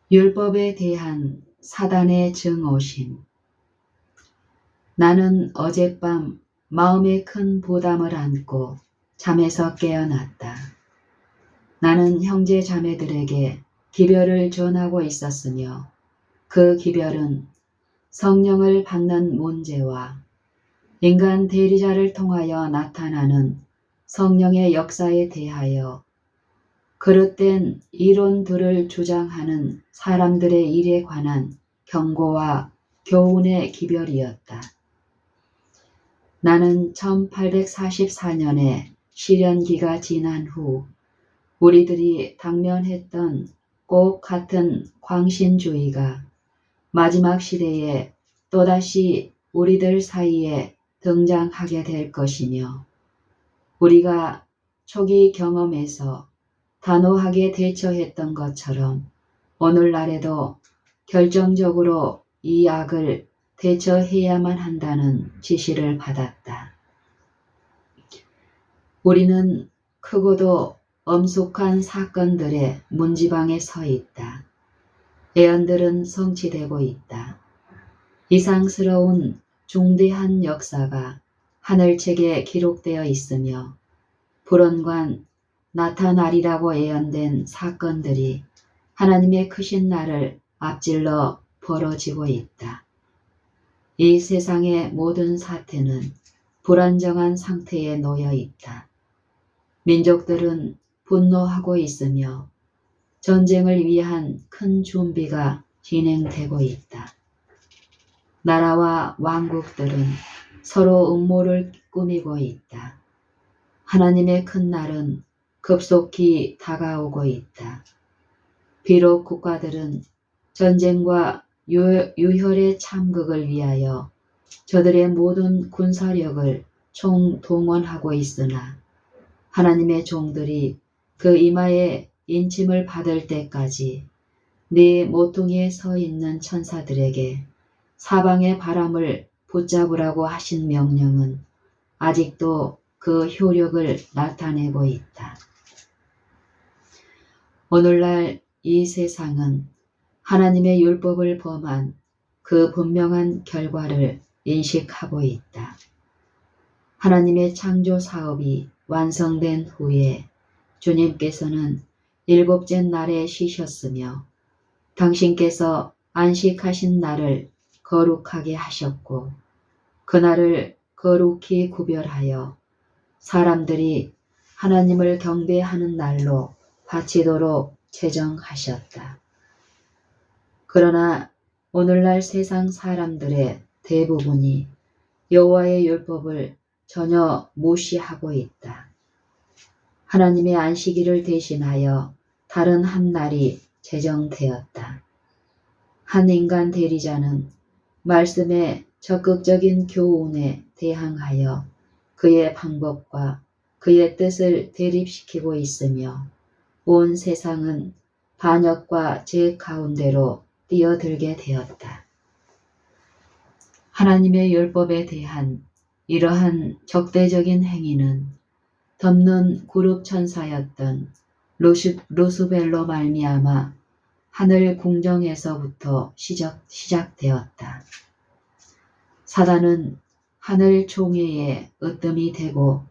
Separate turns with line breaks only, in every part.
율법에 대한 사단의 증오심. 나는 어젯밤 마음에 큰 부담을 안고 잠에서 깨어났다. 나는 형제 자매들에게 기별을 전하고 있었으며 그 기별은 성령을 받는 문제와 인간 대리자를 통하여 나타나는 성령의 역사에 대하여 그릇된 이론들을 주장하는 사람들의 일에 관한 경고와 교훈의 기별이었다. 나는 1844년에 실연기가 지난 후 우리들이 당면했던 꼭 같은 광신주의가 마지막 시대에 또다시 우리들 사이에 등장하게 될 것이며 우리가 초기 경험에서 단호하게 대처했던 것처럼 오늘날에도 결정적으로 이 악을 대처해야만 한다는 지시를 받았다. 우리는 크고도 엄숙한 사건들의 문지방에 서 있다. 예언들은 성취되고 있다. 이상스러운 중대한 역사가 하늘책에 기록되어 있으며 불언관 나타나리라고 예언된 사건들이 하나님의 크신 날을 앞질러 벌어지고 있다. 이 세상의 모든 사태는 불안정한 상태에 놓여 있다. 민족들은 분노하고 있으며 전쟁을 위한 큰 준비가 진행되고 있다. 나라와 왕국들은 서로 음모를 꾸미고 있다. 하나님의 큰 날은 급속히 다가오고 있다. 비록 국가들은 전쟁과 유혈의 참극을 위하여 저들의 모든 군사력을 총동원하고 있으나 하나님의 종들이 그 이마에 인침을 받을 때까지 네 모퉁이에 서 있는 천사들에게 사방의 바람을 붙잡으라고 하신 명령은 아직도 그 효력을 나타내고 있다. 오늘날 이 세상은 하나님의 율법을 범한 그 분명한 결과를 인식하고 있다. 하나님의 창조 사업이 완성된 후에 주님께서는 일곱째 날에 쉬셨으며 당신께서 안식하신 날을 거룩하게 하셨고 그날을 거룩히 구별하여 사람들이 하나님을 경배하는 날로 바치도록 제정하셨다. 그러나 오늘날 세상 사람들의 대부분이 여호와의 율법을 전혀 무시하고 있다. 하나님의 안식일을 대신하여 다른 한 날이 제정되었다. 한 인간 대리자는 말씀의 적극적인 교훈에 대항하여 그의 방법과 그의 뜻을 대립시키고 있으며 온 세상은 반역과 죄 가운데로 뛰어들게 되었다. 하나님의 율법에 대한 이러한 적대적인 행위는 덮는 그룹 천사였던 루스벨로 말미암아 하늘 궁정에서부터 시작되었다. 사단은 하늘 총회에 으뜸이 되고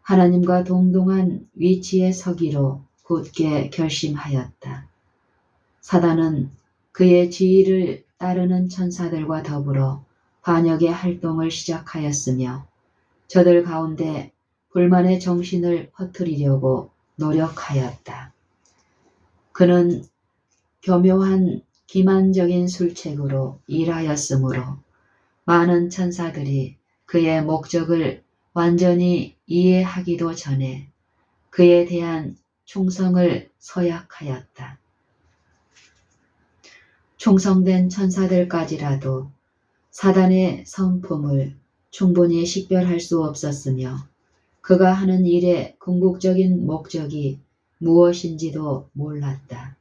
하나님과 동등한 위치에 서기로 굳게 결심하였다. 사단은 그의 지위를 따르는 천사들과 더불어 반역의 활동을 시작하였으며 저들 가운데 불만의 정신을 퍼뜨리려고 노력하였다. 그는 교묘한 기만적인 술책으로 일하였으므로 많은 천사들이 그의 목적을 완전히 이해하기도 전에 그에 대한 충성을 서약하였다. 충성된 천사들까지라도 사단의 성품을 충분히 식별할 수 없었으며 그가 하는 일의 궁극적인 목적이 무엇인지도 몰랐다.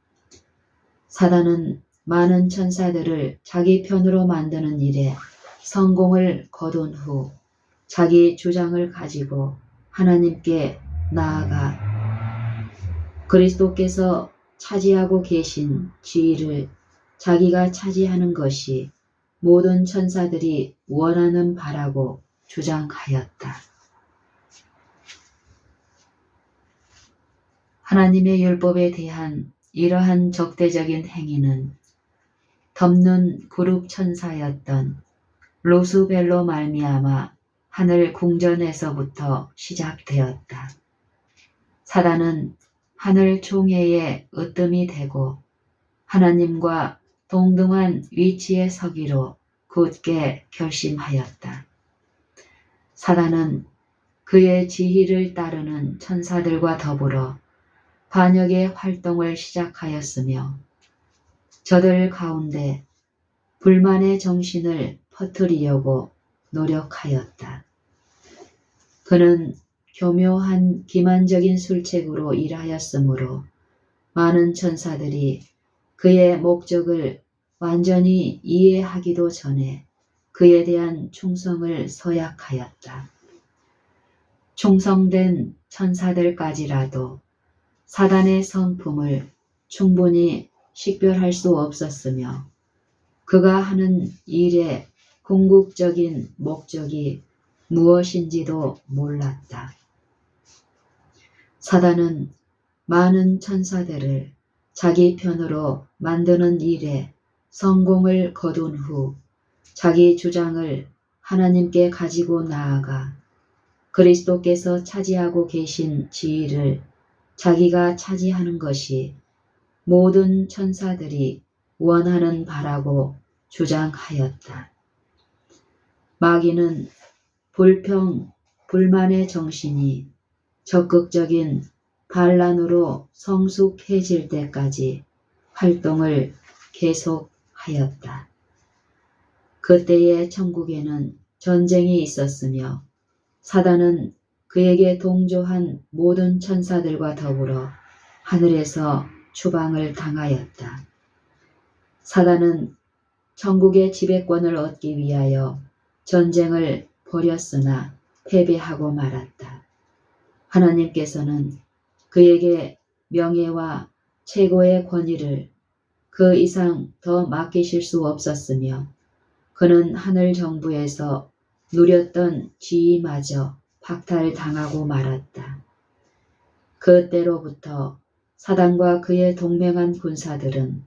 사단은 많은 천사들을 자기 편으로 만드는 일에 성공을 거둔 후 자기 주장을 가지고 하나님께 나아가 그리스도께서 차지하고 계신 지위를 자기가 차지하는 것이 모든 천사들이 원하는 바라고 주장하였다. 하나님의 율법에 대한 이러한 적대적인 행위는 덮는 그룹 천사였던 루스벨로 말미암아 하늘 궁전에서부터 시작되었다. 사단은 하늘 총회의 으뜸이 되고 하나님과 동등한 위치에 서기로 굳게 결심하였다. 사단은 그의 지휘를 따르는 천사들과 더불어 반역의 활동을 시작하였으며 저들 가운데 불만의 정신을 퍼뜨리려고 노력하였다. 그는 교묘한 기만적인 술책으로 일하였으므로 많은 천사들이 그의 목적을 완전히 이해하기도 전에 그에 대한 충성을 서약하였다. 충성된 천사들까지라도 사단의 성품을 충분히 식별할 수 없었으며 그가 하는 일의 궁극적인 목적이 무엇인지도 몰랐다. 사단은 많은 천사들을 자기 편으로 만드는 일에 성공을 거둔 후 자기 주장을 하나님께 가지고 나아가 그리스도께서 차지하고 계신 지위를 자기가 차지하는 것이 모든 천사들이 원하는 바라고 주장하였다. 마귀는 불평, 불만의 정신이 적극적인 반란으로 성숙해질 때까지 활동을 계속하였다. 그때의 천국에는 전쟁이 있었으며 사단은 그에게 동조한 모든 천사들과 더불어 하늘에서 추방을 당하였다. 사단은 천국의 지배권을 얻기 위하여 전쟁을 벌였으나 패배하고 말았다. 하나님께서는 그에게 명예와 최고의 권위를 그 이상 더 맡기실 수 없었으며 그는 하늘 정부에서 누렸던 지위마저 박탈당하고 말았다. 그때로부터 사단과 그의 동맹한 군사들은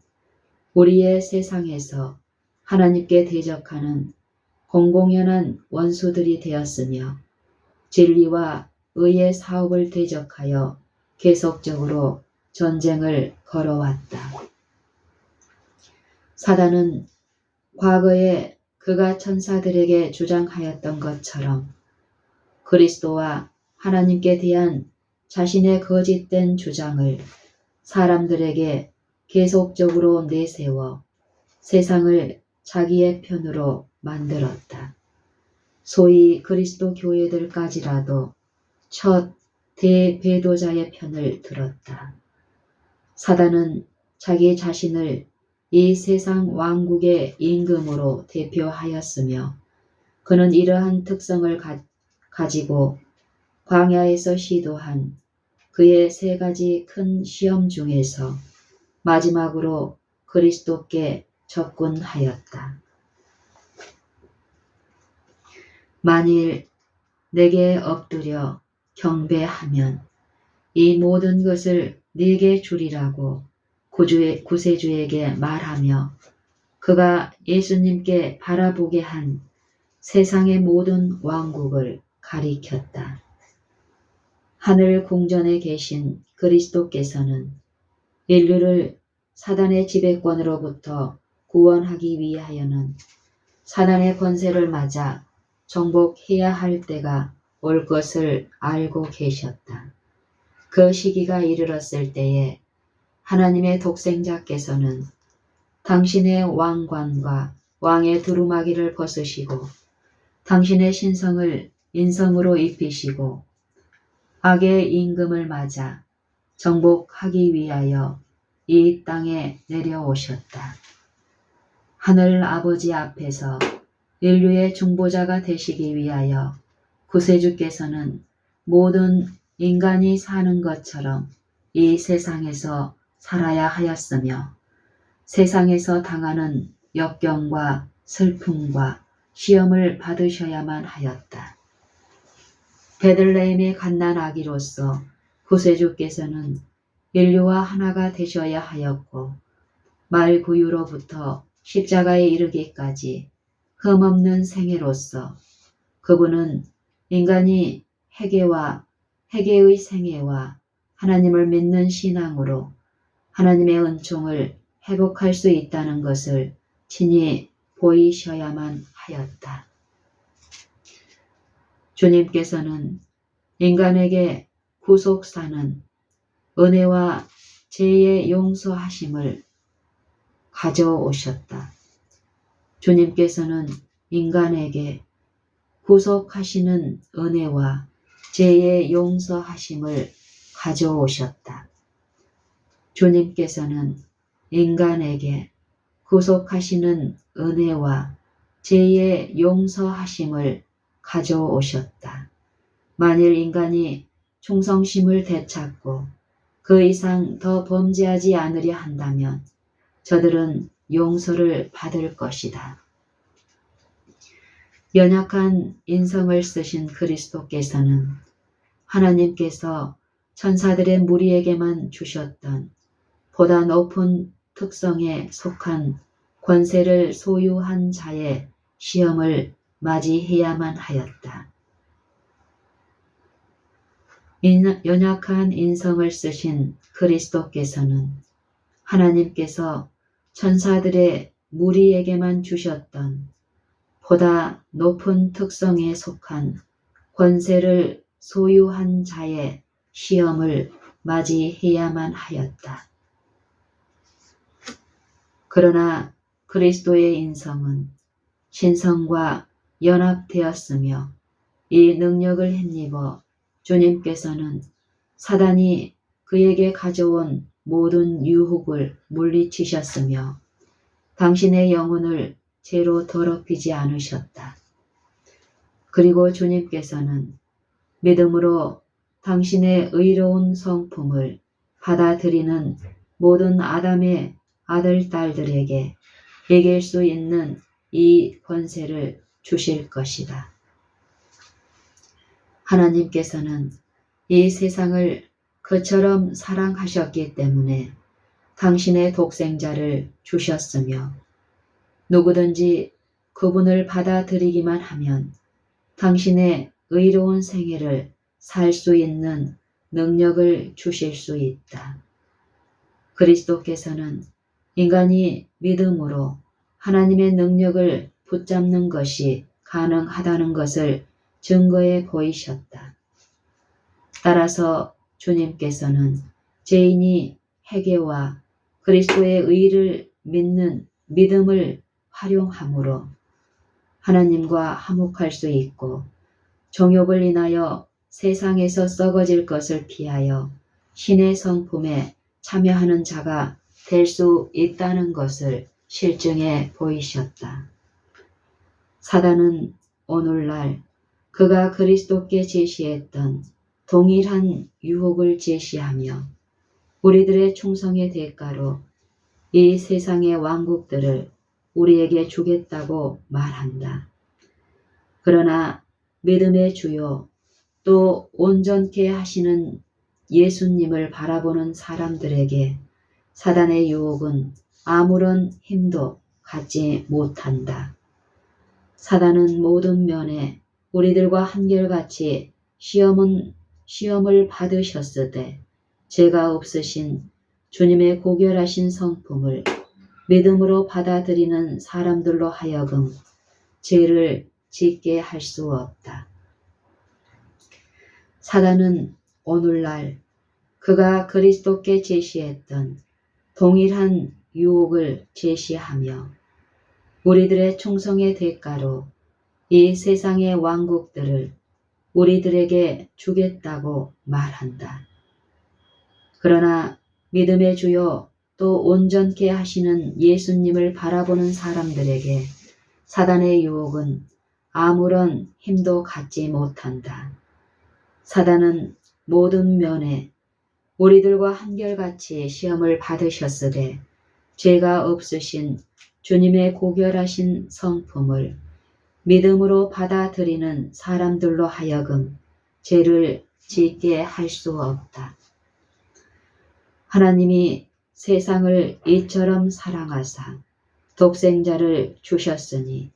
우리의 세상에서 하나님께 대적하는 공공연한 원수들이 되었으며 진리와 의의 사업을 대적하여 계속적으로 전쟁을 걸어왔다. 사단은 과거에 그가 천사들에게 주장하였던 것처럼 그리스도와 하나님께 대한 자신의 거짓된 주장을 사람들에게 계속적으로 내세워 세상을 자기의 편으로 만들었다. 소위 그리스도 교회들까지라도 첫 대배도자의 편을 들었다. 사단은 자기 자신을 이 세상 왕국의 임금으로 대표하였으며 그는 이러한 특성을 가지고 광야에서 시도한 그의 세 가지 큰 시험 중에서 마지막으로 그리스도께 접근하였다. 만일 내게 엎드려 경배하면 이 모든 것을 네게 주리라고 구세주에게 말하며 그가 예수님께 바라보게 한 세상의 모든 왕국을 가리켰다. 하늘 궁전에 계신 그리스도께서는 인류를 사단의 지배권으로부터 구원하기 위하여는 사단의 권세를 맞아 정복해야 할 때가 올 것을 알고 계셨다. 그 시기가 이르렀을 때에 하나님의 독생자께서는 당신의 왕관과 왕의 두루마기를 벗으시고 당신의 신성을 인성으로 입히시고 악의 임금을 맞아 정복하기 위하여 이 땅에 내려오셨다. 하늘 아버지 앞에서 인류의 중보자가 되시기 위하여 구세주께서는 모든 인간이 사는 것처럼 이 세상에서 살아야 하였으며 세상에서 당하는 역경과 슬픔과 시험을 받으셔야만 하였다. 베들레헴의 갓난 아기로서 구세주께서는 인류와 하나가 되셔야 하였고 말구유로부터 십자가에 이르기까지 흠없는 생애로서 그분은 인간이 회개의 생애와 하나님을 믿는 신앙으로 하나님의 은총을 회복할 수 있다는 것을 친히 보이셔야만 하였다. 주님께서는 인간에게 구속사는 은혜와 죄의 용서하심을 가져오셨다. 주님께서는 인간에게 구속하시는 은혜와 죄의 용서하심을 가져오셨다. 주님께서는 인간에게 구속하시는 은혜와 죄의 용서하심을 가져오셨다. 만일 인간이 충성심을 되찾고 그 이상 더 범죄하지 않으려 한다면 저들은 용서를 받을 것이다. 연약한 인성을 쓰신 그리스도께서는 하나님께서 천사들의 무리에게만 주셨던 보다 높은 특성에 속한 권세를 소유한 자의 시험을 맞이해야만 하였다. 연약한 인성을 쓰신 그리스도께서는 하나님께서 천사들의 무리에게만 주셨던 보다 높은 특성에 속한 권세를 소유한 자의 시험을 맞이해야만 하였다. 그러나 그리스도의 인성은 신성과 연합되었으며 이 능력을 힘입어 주님께서는 사단이 그에게 가져온 모든 유혹을 물리치셨으며 당신의 영혼을 죄로 더럽히지 않으셨다. 그리고 주님께서는 믿음으로 당신의 의로운 성품을 받아들이는 모든 아담의 아들, 딸들에게 이길 수 있는 이 권세를 주실 것이다. 하나님께서는 이 세상을 그처럼 사랑하셨기 때문에 당신의 독생자를 주셨으며 누구든지 그분을 받아들이기만 하면 당신의 의로운 생애를 살 수 있는 능력을 주실 수 있다. 그리스도께서는 인간이 믿음으로 하나님의 능력을 붙잡는 것이 가능하다는 것을 증거해 보이셨다. 따라서 주님께서는 죄인이 회개와 그리스도의 의를 믿는 믿음을 활용함으로 하나님과 화목할 수 있고 정욕을 인하여 세상에서 썩어질 것을 피하여 신의 성품에 참여하는 자가 될 수 있다는 것을 실증해 보이셨다. 사단은 오늘날 그가 그리스도께 제시했던 동일한 유혹을 제시하며 우리들의 충성의 대가로 이 세상의 왕국들을 우리에게 주겠다고 말한다. 그러나 믿음의 주요 또 온전케 하시는 예수님을 바라보는 사람들에게 사단의 유혹은 아무런 힘도 갖지 못한다. 사단은 모든 면에 우리들과 한결같이 시험을 받으셨으되 죄가 없으신 주님의 고결하신 성품을 믿음으로 받아들이는 사람들로 하여금 죄를 짓게 할 수 없다. 사단은 오늘날 그가 그리스도께 제시했던 동일한 유혹을 제시하며 우리들의 충성의 대가로 이 세상의 왕국들을 우리들에게 주겠다고 말한다. 그러나 믿음의 주요 또 온전케 하시는 예수님을 바라보는 사람들에게 사단의 유혹은 아무런 힘도 갖지 못한다. 사단은 모든 면에 우리들과 한결같이 시험을 받으셨으되 죄가 없으신 주님의 고결하신 성품을 믿음으로 받아들이는 사람들로 하여금 죄를 짓게 할 수 없다. 하나님이 세상을 이처럼 사랑하사 독생자를 주셨으니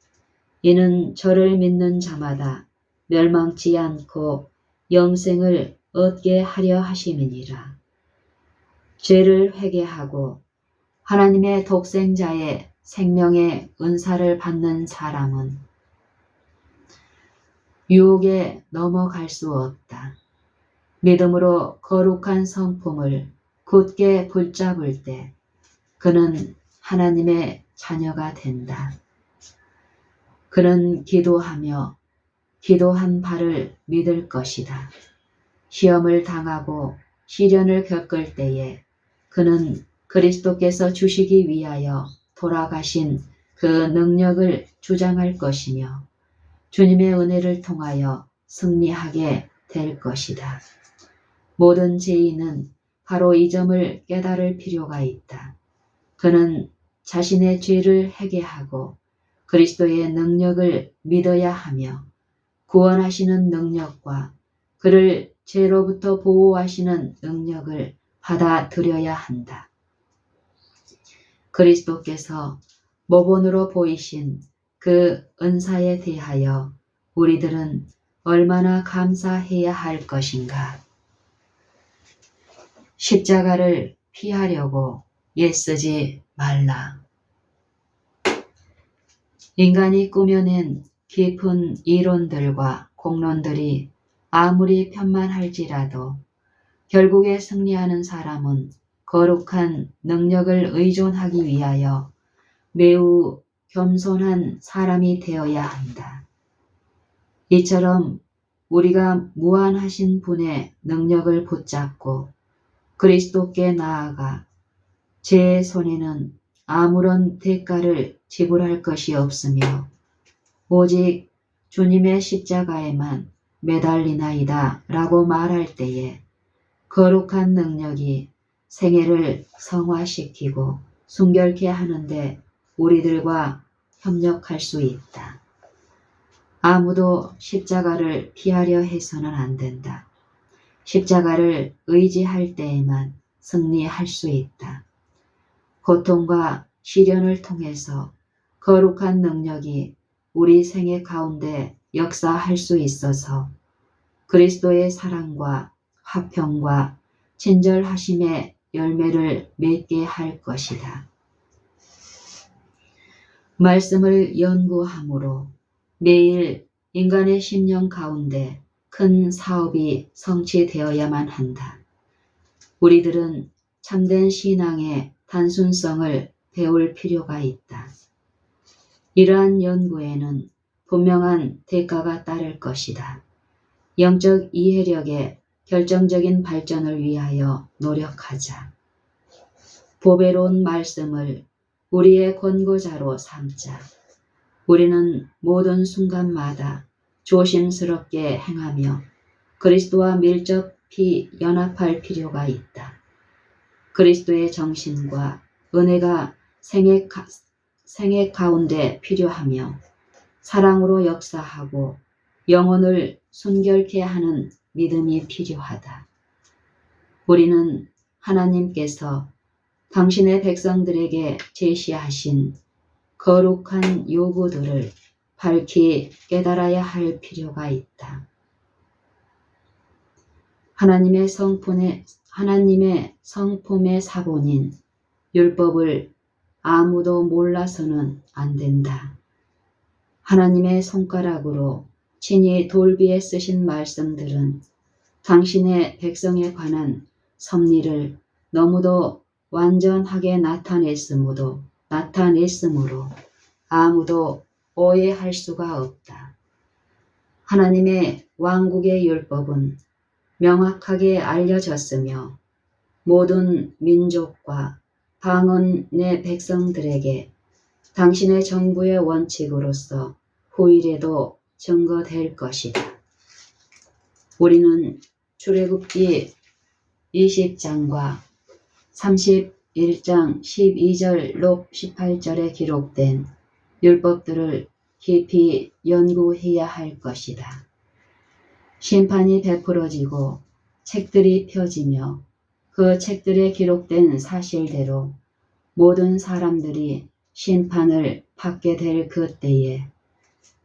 이는 저를 믿는 자마다 멸망치 않고 영생을 얻게 하려 하심이니라. 죄를 회개하고 하나님의 독생자의 생명의 은사를 받는 사람은 유혹에 넘어갈 수 없다. 믿음으로 거룩한 성품을 굳게 붙잡을 때 그는 하나님의 자녀가 된다. 그는 기도하며 기도한 바를 믿을 것이다. 시험을 당하고 시련을 겪을 때에 그는 그리스도께서 주시기 위하여 돌아가신 그 능력을 주장할 것이며 주님의 은혜를 통하여 승리하게 될 것이다. 모든 죄인은 바로 이 점을 깨달을 필요가 있다. 그는 자신의 죄를 회개하고 그리스도의 능력을 믿어야 하며 구원하시는 능력과 그를 죄로부터 보호하시는 능력을 받아들여야 한다. 그리스도께서 모본으로 보이신 그 은사에 대하여 우리들은 얼마나 감사해야 할 것인가. 십자가를 피하려고 애쓰지 말라. 인간이 꾸며낸 깊은 이론들과 공론들이 아무리 편만할지라도 결국에 승리하는 사람은 거룩한 능력을 의존하기 위하여 매우 겸손한 사람이 되어야 한다. 이처럼 우리가 무한하신 분의 능력을 붙잡고 그리스도께 나아가 제 손에는 아무런 대가를 지불할 것이 없으며 오직 주님의 십자가에만 매달리나이다 라고 말할 때에 거룩한 능력이 생애를 성화시키고 순결케 하는데 우리들과 협력할 수 있다. 아무도 십자가를 피하려 해서는 안 된다. 십자가를 의지할 때에만 승리할 수 있다. 고통과 시련을 통해서 거룩한 능력이 우리 생애 가운데 역사할 수 있어서 그리스도의 사랑과 화평과 친절하심의 열매를 맺게 할 것이다. 말씀을 연구함으로 매일 인간의 심령 가운데 큰 사업이 성취되어야만 한다. 우리들은 참된 신앙의 단순성을 배울 필요가 있다. 이러한 연구에는 분명한 대가가 따를 것이다. 영적 이해력의 결정적인 발전을 위하여 노력하자. 보배로운 말씀을 우리의 권고자로 삼자. 우리는 모든 순간마다 조심스럽게 행하며 그리스도와 밀접히 연합할 필요가 있다. 그리스도의 정신과 은혜가 생애 가운데 필요하며 사랑으로 역사하고 영혼을 순결케 하는 믿음이 필요하다. 우리는 하나님께서 당신의 백성들에게 제시하신 거룩한 요구들을 밝히 깨달아야 할 필요가 있다. 하나님의 성품의 사본인 율법을 아무도 몰라서는 안 된다. 하나님의 손가락으로 친히 돌비에 쓰신 말씀들은 당신의 백성에 관한 섭리를 너무도 완전하게 나타냈으므로 아무도 오해할 수가 없다. 하나님의 왕국의 율법은 명확하게 알려졌으며 모든 민족과 방언의 백성들에게 당신의 정부의 원칙으로서 후일에도 증거될 것이다. 우리는 출애굽기 20장과 1장 12절 록 18절에 기록된 율법들을 깊이 연구해야 할 것이다. 심판이 베풀어지고 책들이 펴지며 그 책들에 기록된 사실대로 모든 사람들이 심판을 받게 될 그때에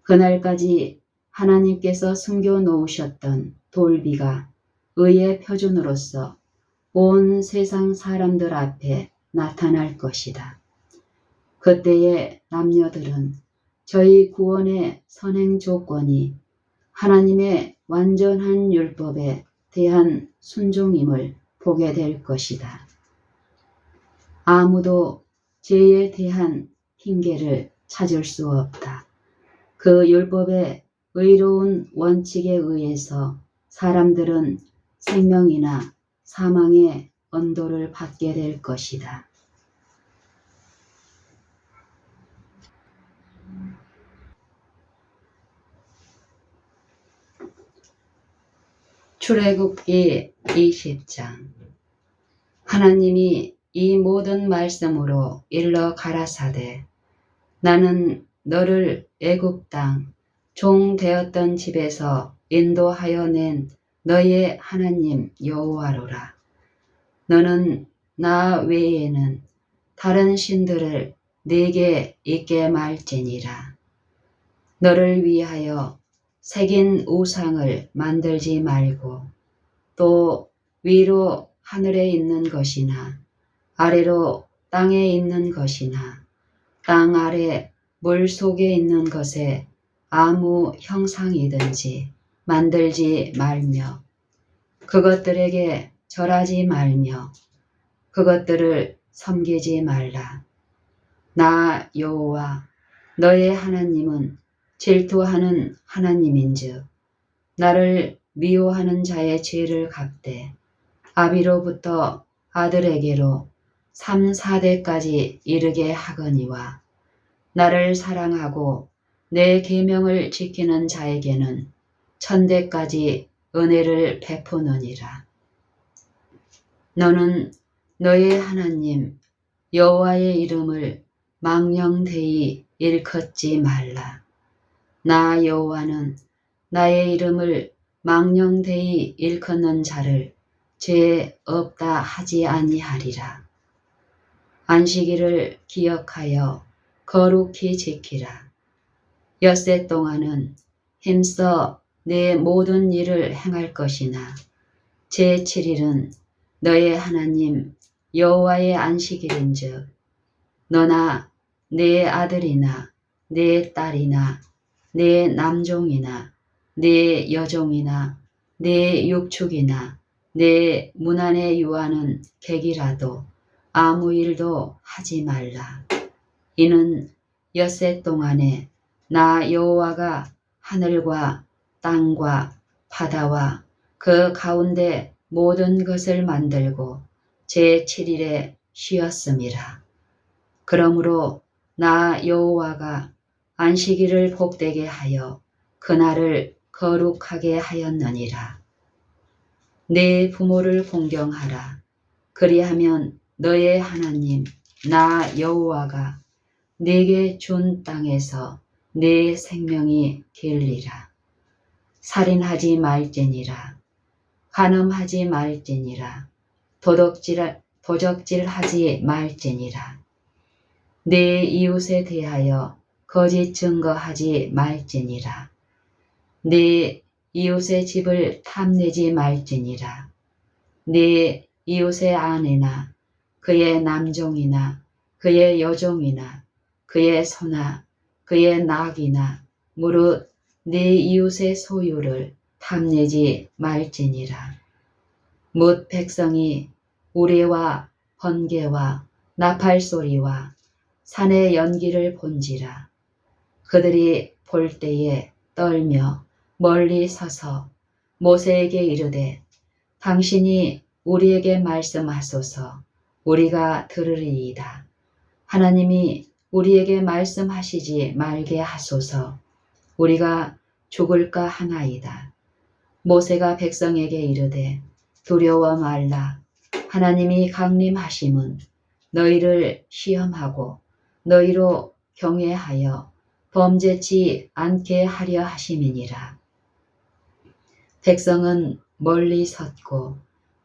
그날까지 하나님께서 숨겨 놓으셨던 돌비가 의의 표준으로서 온 세상 사람들 앞에 나타날 것이다. 그때의 남녀들은 저희 구원의 선행 조건이 하나님의 완전한 율법에 대한 순종임을 보게 될 것이다. 아무도 죄에 대한 핑계를 찾을 수 없다. 그 율법의 의로운 원칙에 의해서 사람들은 생명이나 사망의 언도를 받게 될 것이다. 출애굽기 20장. 하나님이 이 모든 말씀으로 일러 가라사대 나는 너를 애굽 땅 종 되었던 집에서 인도하여 낸 너의 하나님 여호와로라. 너는 나 외에는 다른 신들을 네게 있게 말지니라. 너를 위하여 새긴 우상을 만들지 말고 또 위로 하늘에 있는 것이나 아래로 땅에 있는 것이나 땅 아래 물 속에 있는 것에 아무 형상이든지 만들지 말며 그것들에게 절하지 말며 그것들을 섬기지 말라. 나 여호와 너의 하나님은 질투하는 하나님인즉 나를 미워하는 자의 죄를 갚되 아비로부터 아들에게로 3, 4대까지 이르게 하거니와 나를 사랑하고 내 계명을 지키는 자에게는 1000대까지 은혜를 베푸느니라. 너는 너의 하나님 여호와의 이름을 망령되이 일컫지 말라. 나 여호와는 나의 이름을 망령되이 일컫는 자를 죄 없다 하지 아니하리라. 안식일을 기억하여 거룩히 지키라. 엿새 동안은 힘써 내 모든 일을 행할 것이나 제7일은 너의 하나님 여호와의 안식일인즉 너나 내 아들이나 내 딸이나 내 남종이나 내 여종이나 내 육축이나 내 문 안에 유하는 객이라도 아무 일도 하지 말라. 이는 엿새 동안에 나 여호와가 하늘과 땅과 바다와 그 가운데 모든 것을 만들고 제7일에 쉬었음이라. 그러므로 나 여호와가 안식일을 복되게 하여 그날을 거룩하게 하였느니라. 내 부모를 공경하라. 그리하면 너의 하나님 나 여호와가 네게 준 땅에서 네 생명이 길리라. 살인하지 말지니라. 간음하지 말지니라. 도적질하지 말지니라. 내 이웃에 대하여 거짓 증거하지 말지니라. 내 이웃의 집을 탐내지 말지니라. 내 이웃의 아내나 그의 남종이나 그의 여종이나 그의 소나 그의 낙이나 무릇 내 이웃의 소유를 탐내지 말지니라. 뭇 백성이 우레와 번개와 나팔소리와 산의 연기를 본지라. 그들이 볼 때에 떨며 멀리 서서 모세에게 이르되 당신이 우리에게 말씀하소서. 우리가 들으리이다. 하나님이 우리에게 말씀하시지 말게 하소서. 우리가 죽을까 하나이다. 모세가 백성에게 이르되 두려워 말라. 하나님이 강림하심은 너희를 시험하고 너희로 경외하여 범죄치 않게 하려 하심이니라. 백성은 멀리 섰고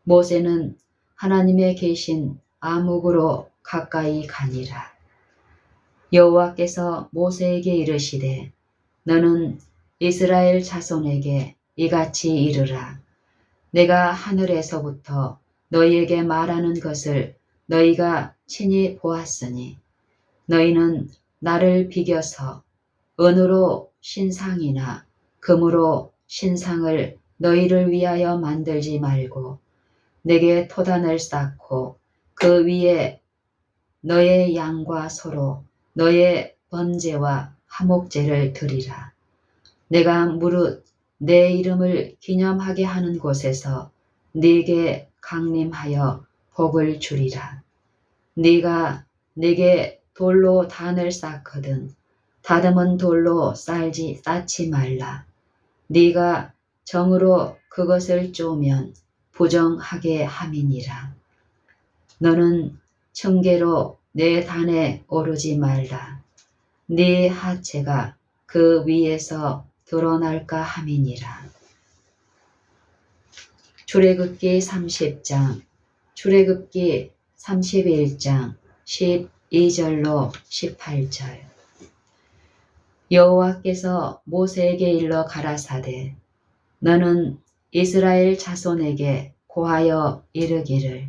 모세는 하나님의 계신 암흑으로 가까이 가니라. 여호와께서 모세에게 이르시되 너는 이스라엘 자손에게 이같이 이르라. 내가 하늘에서부터 너희에게 말하는 것을 너희가 친히 보았으니 너희는 나를 비겨서 은으로 신상이나 금으로 신상을 너희를 위하여 만들지 말고 내게 토단을 쌓고 그 위에 너의 양과 소로 너의 번제와 화목제를 드리라. 내가 무릇 내 이름을 기념하게 하는 곳에서 네게 강림하여 복을 주리라. 네가 내게 돌로 단을 쌓거든 다듬은 돌로 쌓지 말라. 네가 정으로 그것을 쪼면 부정하게 함이니라. 너는 층계로 내 단에 오르지 말라. 네 하체가 그 위에서 드러날까 함이니라. 출애굽기 30장, 출애굽기 31장 12절로 18절. 여호와께서 모세에게 일러 가라사대 너는 이스라엘 자손에게 고하여 이르기를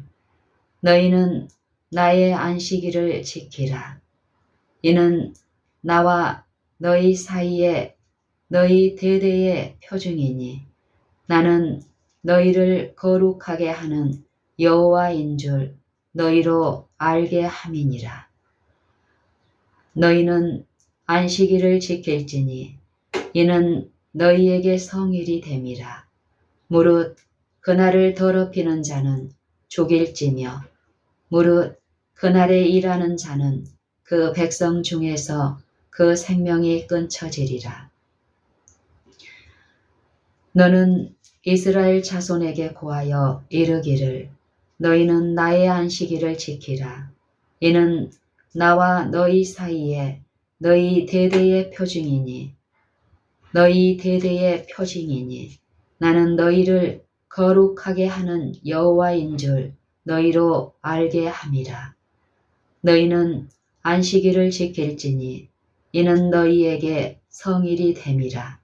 너희는 나의 안식일을 지키라. 이는 나와 너희 사이에 너희 대대의 표징이니 나는 너희를 거룩하게 하는 여호와인 줄 너희로 알게 함이니라. 너희는 안식일을 지킬지니 이는 너희에게 성일이 됨이라. 무릇 그날을 더럽히는 자는 죽일지며 무릇 그날에 일하는 자는 그 백성 중에서 그 생명이 끊쳐지리라. 너는 이스라엘 자손에게 고하여 이르기를 너희는 나의 안식일을 지키라. 이는 나와 너희 사이에 너희 대대의 표징이니 나는 너희를 거룩하게 하는 여호와인 줄 너희로 알게 함이라. 너희는 안식일을 지킬지니 이는 너희에게 성일이 됨이라.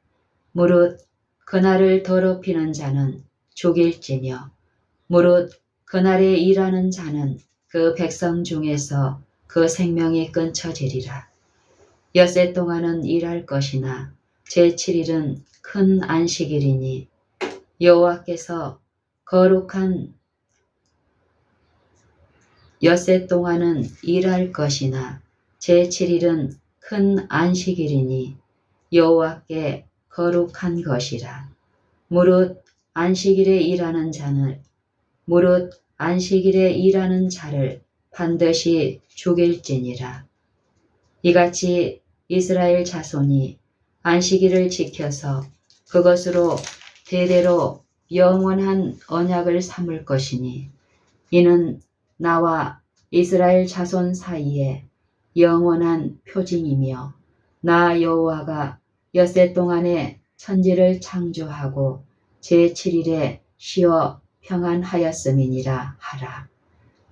무릇 그날을 더럽히는 자는 죽일지며 무릇 그날에 일하는 자는 그 백성 중에서 그 생명이 끊쳐지리라. 엿새 동안은 일할 것이나 제7일은 큰 안식일이니 여호와께서 거룩한 엿새 동안은 일할 것이나 제7일은 큰 안식일이니 여호와께 거룩한 것이라. 무릇 안식일에 일하는 자를 반드시 죽일지니라. 이같이 이스라엘 자손이 안식일을 지켜서 그것으로 대대로 영원한 언약을 삼을 것이니 이는 나와 이스라엘 자손 사이에 영원한 표징이며 나 여호와가 엿새 동안에 천지를 창조하고 제7일에 쉬어 평안하였음이니라 하라.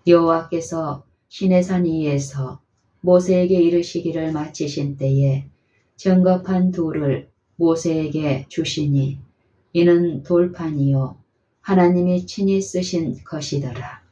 여호와께서 시내산 위에서 모세에게 이르시기를 마치신 때에 정겁한 돌을 모세에게 주시니 이는 돌판이요 하나님이 친히 쓰신 것이더라.